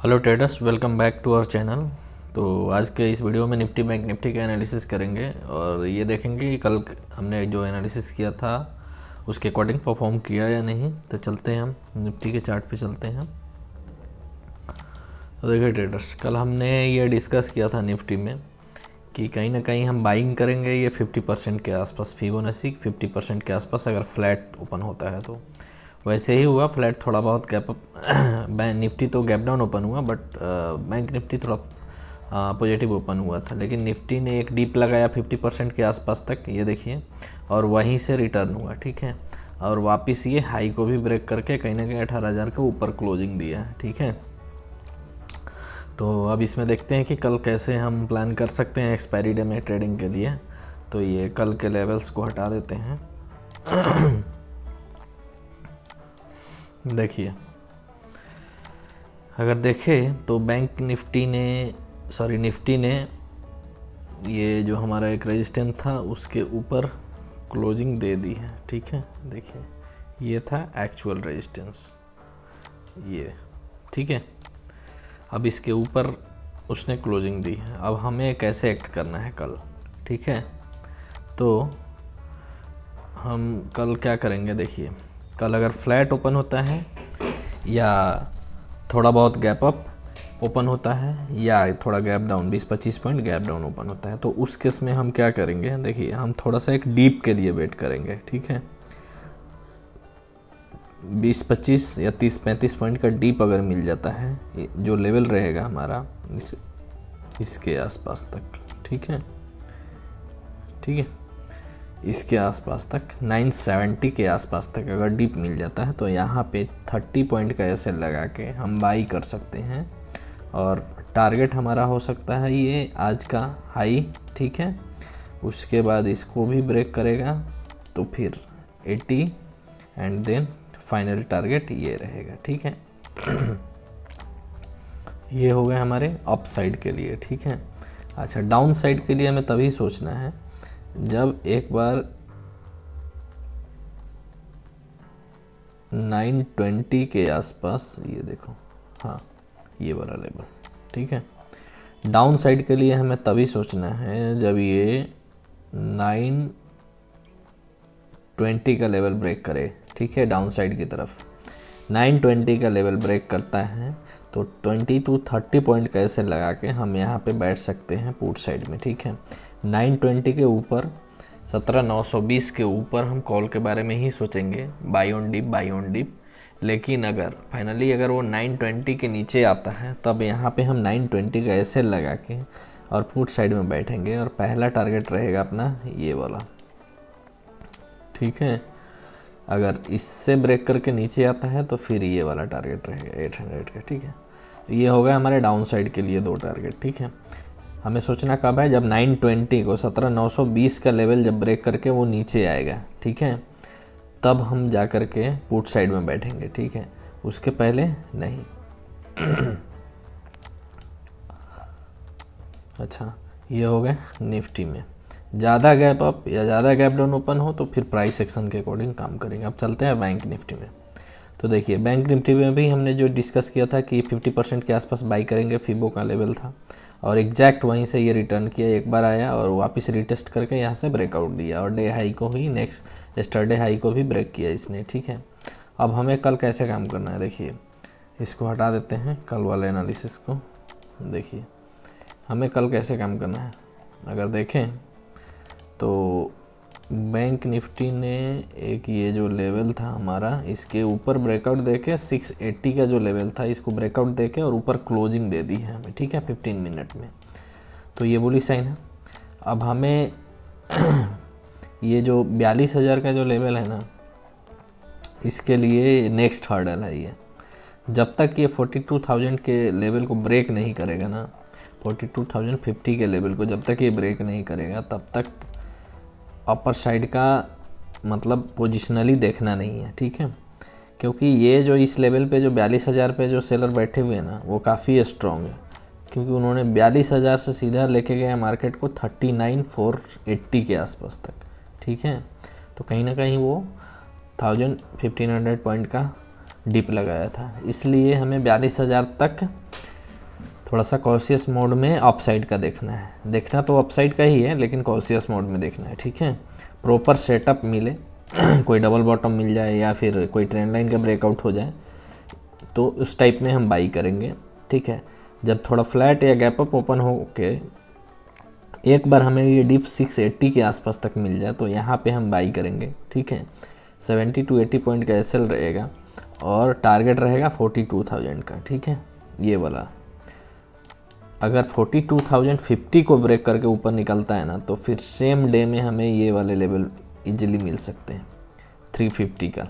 Hello traders, welcome back to our channel. तो आज के इस वीडियो में निफ्टी बैंक निफ्टी का एनालिसिस करेंगे और ये देखेंगे कि कल हमने जो एनालिसिस किया था उसके अकॉर्डिंग परफॉर्म किया या नहीं। तो चलते हैं, हम निफ्टी के चार्ट पे चलते हैं। तो देखिए ट्रेडर्स, कल हमने ये डिस्कस किया था निफ्टी में कि कहीं ना कहीं हम बाइंग करेंगे ये 50% के आसपास, फिबोनाची 50% के आसपास अगर फ्लैट ओपन होता है तो। वैसे ही हुआ, फ्लैट थोड़ा बहुत गैप अप। बैंक निफ्टी तो गैप डाउन ओपन हुआ, बट बैंक निफ्टी थोड़ा पॉजिटिव ओपन हुआ था। लेकिन निफ्टी ने एक डीप लगाया 50% के आसपास तक, ये देखिए, और वहीं से रिटर्न हुआ, ठीक है। और वापस ये हाई को भी ब्रेक करके कहीं ना कहीं 18,000 के ऊपर क्लोजिंग दिया है, ठीक है। तो अब इसमें देखते हैं कि कल कैसे हम प्लान कर सकते हैं एक्सपायरी डे में ट्रेडिंग के लिए। तो ये कल के लेवल्स को हटा देते हैं। देखिए, अगर देखें तो बैंक निफ्टी ने ये जो हमारा एक रेजिस्टेंस था उसके ऊपर क्लोजिंग दे दी है, ठीक है। देखिए, ये था एक्चुअल रेजिस्टेंस, ये, ठीक है। अब इसके ऊपर उसने क्लोजिंग दी है। अब हमें कैसे एक्ट करना है कल, ठीक है। तो हम कल क्या करेंगे, देखिए, कल अगर फ्लैट ओपन होता है या थोड़ा बहुत गैप अप ओपन होता है या थोड़ा gap down 20-25 point gap down open होता है, तो उस केस में हम क्या करेंगे, देखिए, हम थोड़ा सा एक डीप के लिए वेट करेंगे, ठीक है। 20-25 या 30-35 पॉइंट का डीप अगर मिल जाता है, जो लेवल रहेगा हमारा इसके आसपास तक, ठीक है, ठीक है, इसके आसपास तक 970 के आसपास तक अगर डीप मिल जाता है तो यहाँ पे 30 पॉइंट का ऐसे लगा के हम बाई कर सकते हैं। और टारगेट हमारा हो सकता है ये आज का हाई, ठीक है। उसके बाद इसको भी ब्रेक करेगा तो फिर 80 एंड देन फाइनल टारगेट ये रहेगा, ठीक है। ये हो गए हमारे अप साइड के लिए, ठीक है। अच्छा, डाउन साइड के लिए हमें तभी सोचना है जब एक बार 920 के आसपास, ये देखो, हाँ, ये वाला लेवल, ठीक है। डाउन साइड के लिए हमें तभी सोचना है जब ये 920 का लेवल ब्रेक करे, ठीक है। डाउन साइड की तरफ 920 का लेवल ब्रेक करता है तो 20-30 पॉइंट का ऐसे लगा के हम यहाँ पे बैठ सकते हैं पुट साइड में, ठीक है। 920 के ऊपर 17,920 के ऊपर हम कॉल के बारे में ही सोचेंगे, बाई ऑन डिप। लेकिन अगर फाइनली अगर वो 920 के नीचे आता है तब यहाँ पे हम 920 का ऐसे लगा के और पुट साइड में बैठेंगे और पहला टारगेट रहेगा अपना ये वाला, ठीक है। अगर इससे ब्रेक करके नीचे आता है तो फिर ये वाला टारगेट रहेगा 800 का, ठीक है। ये हो गया हमारे डाउन साइड के लिए 2 टारगेट, ठीक है। हमें सोचना कब है, जब 920 को 17,920 का लेवल जब ब्रेक करके वो नीचे आएगा, ठीक है, तब हम जा कर के पुट साइड में बैठेंगे, ठीक है। उसके पहले नहीं। अच्छा, ये हो गए निफ्टी में। ज़्यादा गैप अप या ज़्यादा गैप डाउन ओपन हो तो फिर प्राइस एक्शन के अकॉर्डिंग काम करेंगे। अब चलते हैं बैंक निफ्टी में। तो देखिए, बैंक निफ्टी में भी हमने जो डिस्कस किया था कि 50% के आसपास बाई करेंगे, फिबो का लेवल था, और एग्जैक्ट वहीं से ये रिटर्न किया, एक बार आया और वापस रिटेस्ट करके यहाँ से ब्रेकआउट दिया और डे हाई को ही नेक्स्ट यस्टरडे हाई को भी ब्रेक किया इसने, ठीक है। अब हमें कल कैसे काम करना है, देखिए, इसको हटा देते हैं कल वाले एनालिसिस को। देखिए, हमें कल कैसे काम करना है, अगर देखें तो बैंक निफ्टी ने एक ये जो लेवल था हमारा, इसके ऊपर ब्रेकआउट देके 680 का जो लेवल था इसको ब्रेकआउट देके और ऊपर क्लोजिंग दे दी है हमें, ठीक है, 15 मिनट में। तो ये बुलिश साइन है। अब हमें ये जो 42,000 का जो लेवल है ना, इसके लिए नेक्स्ट हर्डल है ये। जब तक ये 42,000 के लेवल को ब्रेक नहीं करेगा ना, 42,050 के लेवल को जब तक ये ब्रेक नहीं करेगा तब तक अपर साइड का मतलब पोजिशनली देखना नहीं है, ठीक है। क्योंकि ये जो इस लेवल पे जो 42,000 पे जो सेलर बैठे हुए हैं ना, वो काफ़ी स्ट्रॉन्ग है, क्योंकि उन्होंने 42,000 से सीधा लेके गया मार्केट को 39,480 के आसपास तक, ठीक है। तो कहीं ना कहीं वो 1500 पॉइंट का डिप लगाया था, इसलिए हमें 42,000 तक थोड़ा सा कॉशियस मोड में अपसाइड का देखना है। देखना तो अपसाइड का ही है लेकिन कॉशियस मोड में देखना है, ठीक है। प्रॉपर सेटअप मिले कोई डबल बॉटम मिल जाए या फिर कोई ट्रेंड लाइन का ब्रेकआउट हो जाए तो उस टाइप में हम बाई करेंगे, ठीक है। जब थोड़ा फ्लैट या गैप अप ओपन हो के एक बार हमें ये डिप 680 के आसपास तक मिल जाए तो यहाँ पे हम बाई करेंगे, ठीक है। 70 to 80 पॉइंट का एसएल रहेगा और टारगेट रहेगा 42,000 का, ठीक है। ये वाला अगर 42,050 को ब्रेक करके ऊपर निकलता है ना तो फिर सेम डे में हमें ये वाले लेवल इजीली मिल सकते हैं 350 का,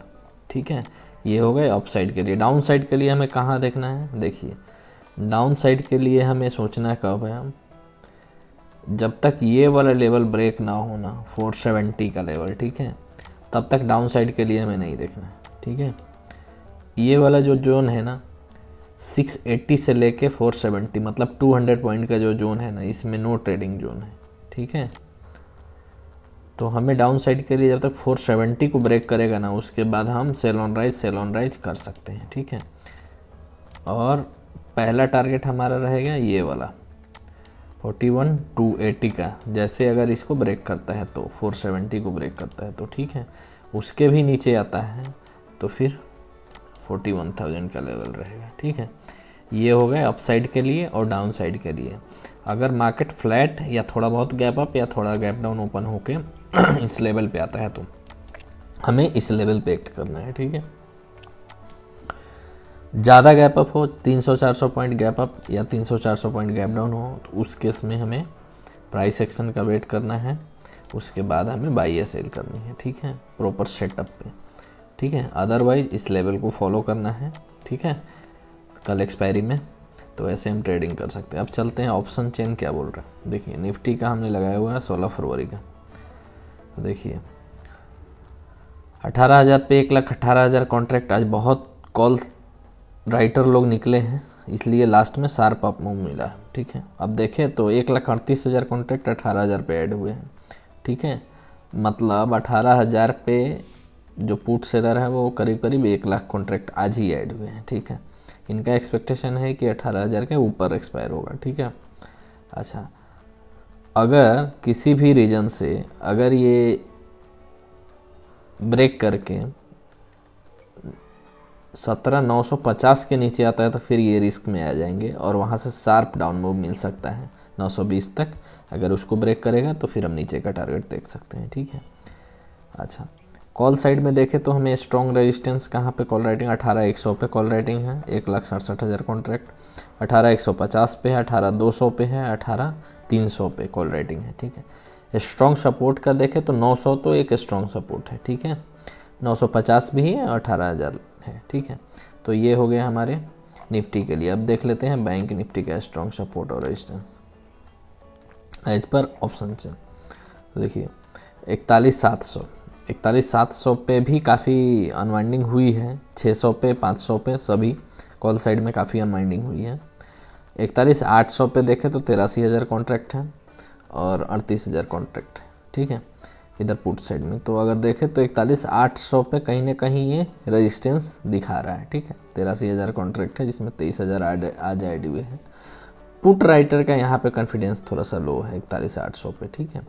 ठीक है। ये हो गए अप साइड के लिए। डाउन साइड के लिए हमें कहाँ देखना है, देखिए डाउन साइड के लिए हमें सोचना है कब है, जब तक ये वाला लेवल ब्रेक ना होना 470 का लेवल, ठीक है, तब तक डाउन साइड के लिए हमें नहीं देखना है, ठीक है। ये वाला जो जोन है ना 680 से लेके 470 मतलब 200 पॉइंट का जो जोन है ना, इसमें नो ट्रेडिंग जोन है, ठीक है। तो हमें डाउन साइड के लिए जब तक 470 को ब्रेक करेगा ना उसके बाद हम सेल ऑन राइज कर सकते हैं, ठीक है। और पहला टारगेट हमारा रहेगा ये वाला 41,280 का। जैसे अगर इसको ब्रेक करता है तो 470 को ब्रेक करता है तो ठीक है, उसके भी नीचे आता है तो फिर 41,000 का लेवल रहेगा, ठीक है। ये हो गए अप साइड के लिए और डाउन साइड के लिए। अगर मार्केट फ्लैट या थोड़ा बहुत गैप अप या थोड़ा गैप डाउन ओपन होके इस लेवल पे आता है तो हमें इस लेवल पे एक्ट करना है, ठीक है। ज़्यादा गैप अप हो 300-400 पॉइंट गैप अप या 300-400 पॉइंट गैप डाउन हो तो उस केस में हमें प्राइस एक्शन का वेट करना है, उसके बाद हमें बाई या सेल करनी है, ठीक है, प्रॉपर सेटअप पे, ठीक है। अदरवाइज इस लेवल को फॉलो करना है, ठीक है, कल एक्सपायरी में, तो ऐसे हम ट्रेडिंग कर सकते हैं। अब चलते हैं ऑप्शन चेन क्या बोल रहे हैं। देखिए निफ्टी का हमने लगाया हुआ है 16 फरवरी का, तो देखिए 18,000 पे 1,18,000 कॉन्ट्रैक्ट। आज बहुत कॉल राइटर लोग निकले हैं इसलिए लास्ट में शार्प अप मूव मिला है, ठीक है। अब देखें तो 1,38,000 कॉन्ट्रैक्ट 18,000 पे ऐड हुए हैं, ठीक है। मतलब 18,000 पे जो पुट सेलर है वो करीब करीब 1 लाख कॉन्ट्रैक्ट आज ही ऐड हुए हैं, ठीक है। इनका एक्सपेक्टेशन है कि 18,000 के ऊपर एक्सपायर होगा, ठीक है। अच्छा, अगर किसी भी रीजन से अगर ये ब्रेक करके 17,950 के नीचे आता है तो फिर ये रिस्क में आ जाएंगे और वहाँ से शार्प डाउन मूव मिल सकता है 920 तक। अगर उसको ब्रेक करेगा तो फिर हम नीचे का टारगेट देख सकते हैं, ठीक है। अच्छा, कॉल साइड में देखें तो हमें स्ट्रॉन्ग रेजिस्टेंस कहाँ पे कॉल राइटिंग 18,100 पे कॉल राइटिंग है, 1,67,000 कॉन्ट्रैक्ट। 18,150 पे है, 18,200 पे है, 18,300 पे कॉल राइटिंग है, ठीक है। स्ट्रॉन्ग सपोर्ट का देखें तो 900 तो एक स्ट्रॉन्ग सपोर्ट है, ठीक है। 950 भी है, 18,000 है, ठीक है। तो ये हो गया हमारे निफ्टी के लिए। अब देख लेते हैं बैंक निफ्टी का स्ट्रॉन्ग सपोर्ट और रेजिस्टेंस एज पर ऑप्शन से। तो देखिए 41,700 पे भी काफ़ी अनवाइंडिंग हुई है, 600 पे 500 पे सभी कॉल साइड में काफ़ी अनवाइंडिंग हुई है। 41,800 पे देखें तो 83,000 कॉन्ट्रैक्ट है और 38,000 कॉन्ट्रैक्ट है, ठीक है, इधर पुट साइड में। तो अगर देखें तो 41,800 पे कहीं ना कहीं ये रेजिस्टेंस दिखा रहा है, ठीक है। 83,000 कॉन्ट्रैक्ट है जिसमें 23,000 आज ऐड हुए हैं। पुट राइटर का यहाँ पे कॉन्फिडेंस थोड़ा सा लो है 41,800 पे, ठीक है।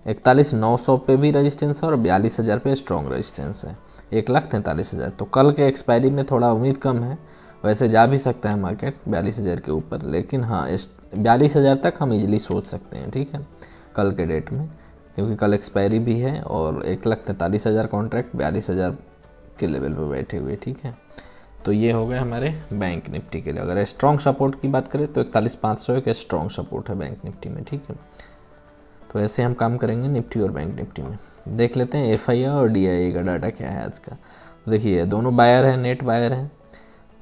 41,900 पे भी रेजिस्टेंस है और 42,000 पे स्ट्रॉन्ग रेजिस्टेंस है, 1,43,000। तो कल के एक्सपायरी में थोड़ा उम्मीद कम है, वैसे जा भी सकता है मार्केट 42,000 के ऊपर, लेकिन हाँ 42,000 तक हम इजीली सोच सकते हैं, ठीक है, कल के डेट में, क्योंकि कल एक्सपायरी भी है और 1,43,000 कॉन्ट्रैक्ट 42,000 के लेवल पे बैठे हुए, ठीक है। तो ये हो गए हमारे बैंक निफ्टी के लिए। अगर स्ट्रॉन्ग सपोर्ट की बात करें तो 41,500 एक स्ट्रॉन्ग सपोर्ट है बैंक निफ्टी में, ठीक है। तो ऐसे हम काम करेंगे निफ्टी और बैंक निफ्टी में। देख लेते हैं FII और DII का डाटा क्या है आज का। देखिए दोनों बायर हैं, नेट बायर हैं।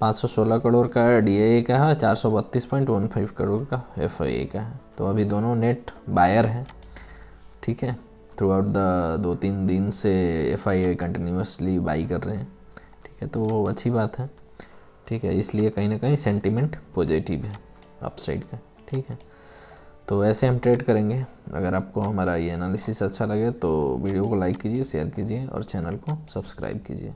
516 करोड़ का DII का है, 432.15 करोड़ का FII का है। तो अभी दोनों नेट बायर हैं, ठीक है। थ्रू आउट द 2-3 दिन से FII कंटिन्यूसली बाई कर रहे हैं, ठीक है, तो वो अच्छी बात है, ठीक है। इसलिए कहीं ना कहीं सेंटीमेंट पॉजिटिव है अपसाइड का, ठीक है। तो ऐसे हम ट्रेड करेंगे। अगर आपको हमारा ये एनालिसिस अच्छा लगे तो वीडियो को लाइक कीजिए, शेयर कीजिए और चैनल को सब्सक्राइब कीजिए।